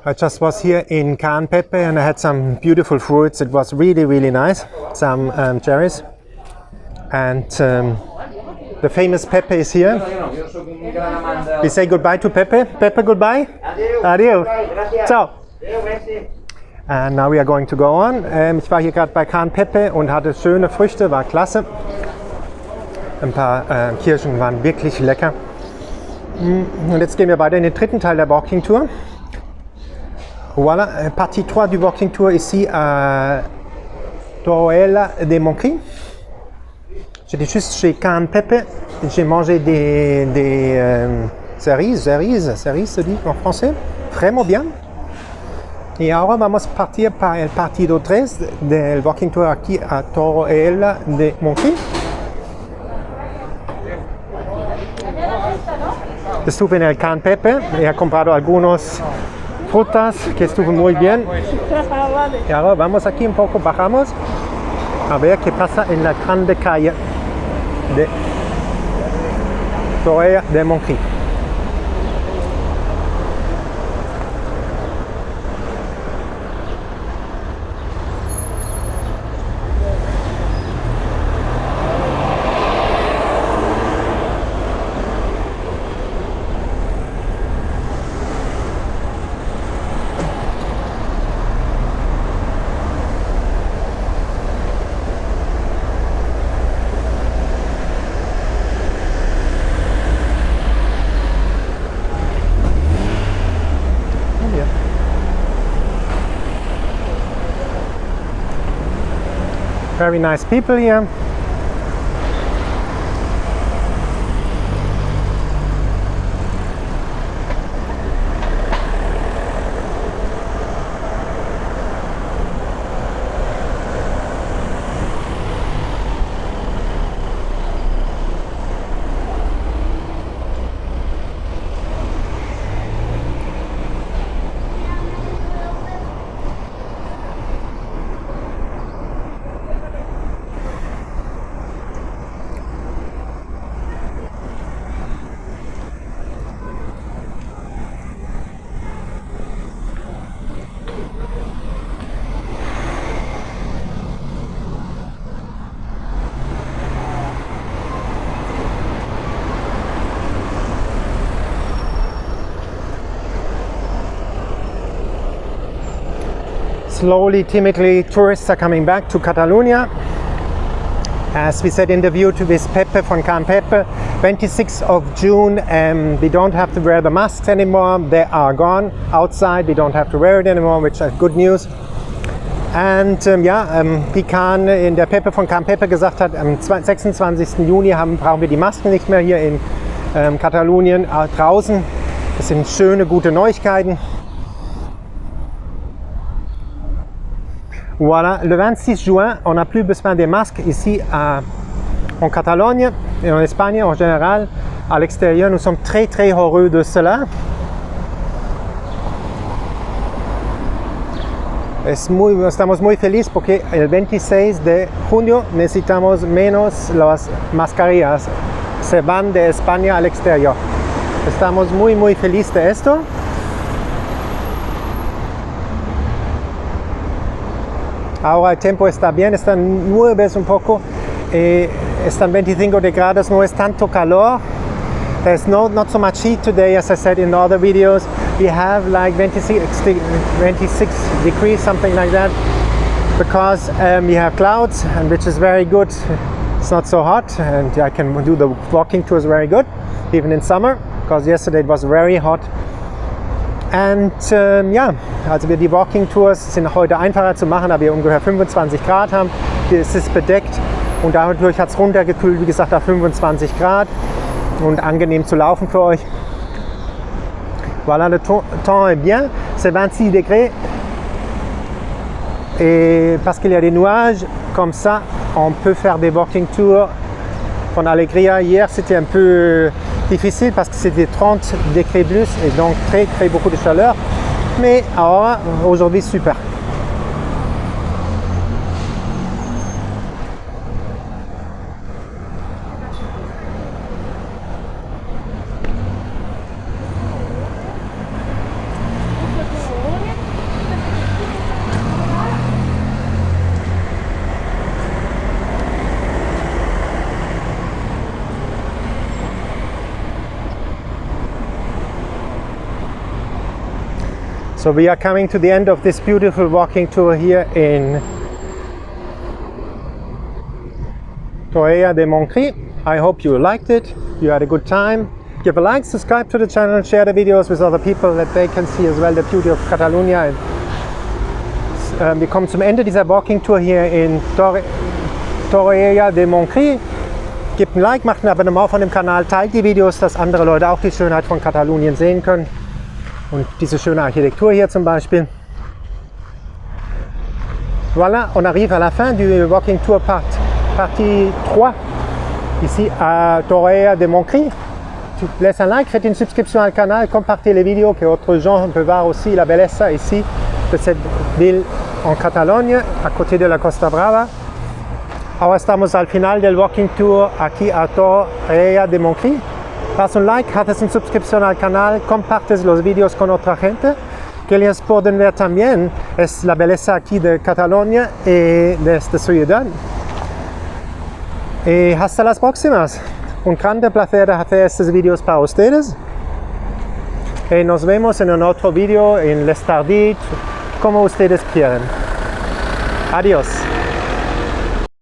I just was here in Can Pepe and I had some beautiful fruits. It was really, really nice. Some cherries. And the famous Pepe is here. We say goodbye to Pepe. Pepe, goodbye. Adieu. Ciao. And now we are going to go on. Ich war hier gerade bei Can Pepe und hatte schöne Früchte, war klasse. Ein paar Kirschen waren wirklich lecker. Und jetzt gehen wir weiter in den dritten Teil der Walking Tour. Voilà, partie 3 du Walking Tour ici à Torroella de Montcry. J'étais juste chez Can Pepe. J'ai mangé des cerises se dit en français. Vraiment bien. Y ahora vamos a partir para el partido 3 del Walking Tour aquí a Torroella de Montcry. Estuve en el Can Pepe y he comprado algunos frutas que estuvo muy bien. Y ahora vamos aquí un poco, bajamos a ver qué pasa en la grande calle de Torroella de Montcry. Very nice people here. Slowly, timidly, tourists are coming back to Catalonia. As we said in the view to this Pepe from Can Pepe, 26th of June, we don't have to wear the masks anymore. They are gone outside. We don't have to wear it anymore, which is good news. And wie Can in der Pepe von Can Pepe gesagt hat, am 26. Juni brauchen wir die Masken nicht mehr hier in Katalonien draußen. Das sind schöne, gute Neuigkeiten. Voilà, le 26 juin, on n'a plus besoin des masques ici en Catalogne et en Espagne en général. À l'extérieur, nous sommes très très heureux de cela. Estamos muy felices porque el 26 de junio necesitamos menos las mascarillas. Se van de España al exterior. Estamos muy muy felices de esto. Ahora el tiempo está bien, están nubes un poco, están 25 grados, no es tanto calor. There's not so much heat today, as I said in the other videos. We have like 26 degrees, something like that, because we have clouds, and which is very good. It's not so hot, and I can do the walking tours very good, even in summer, because yesterday it was very hot. Und also die Walking Tours sind heute einfacher zu machen, da wir ungefähr 25 Grad haben. Es ist bedeckt und dadurch hat es runtergekühlt, wie gesagt, auf 25 Grad und angenehm zu laufen für euch. Voilà, le temps est bien, c'est 26 degrés et parce qu'il y a des nuages, comme ça, on peut faire des walking tours von Alegria. Hier, c'était un peu difficile parce que c'était 30 degrés plus et donc très beaucoup de chaleur. Mais alors, aujourd'hui, super. So we are coming to the end of this beautiful walking tour here in Torrella de Montgrí. I hope you liked it, you had a good time. Give a like, subscribe to the channel, share the videos with other people, that they can see as well the beauty of Catalonia. Wir kommen zum Ende dieser Walking Tour hier in Torrella de Montgrí. Gebt ein Like, macht ein Abonnement von dem Kanal, teilt die Videos, dass andere Leute auch die Schönheit von Katalonien sehen können. Und diese schöne Architektur hier zum Beispiel. Voilà, on arrive à la fin du Walking Tour partie 3, ici à Torrella de Montgrí. Tu laisses un like, faites une subscription au canal, compartez les vidéos, que d'autres gens peuvent voir aussi la belleza ici de cette ville en Catalogne, à côté de la Costa Brava. Ahora estamos al final del Walking Tour aquí a Torrella de Montgrí. Haz un like, haces una suscripción al canal, compartes los vídeos con otra gente. Que ellos pueden ver también es la belleza aquí de Catalonia y de esta ciudad. Y hasta las próximas. Un grande placer hacer estos vídeos para ustedes. Y nos vemos en un otro vídeo en l'Estardit, como ustedes quieran. Adiós.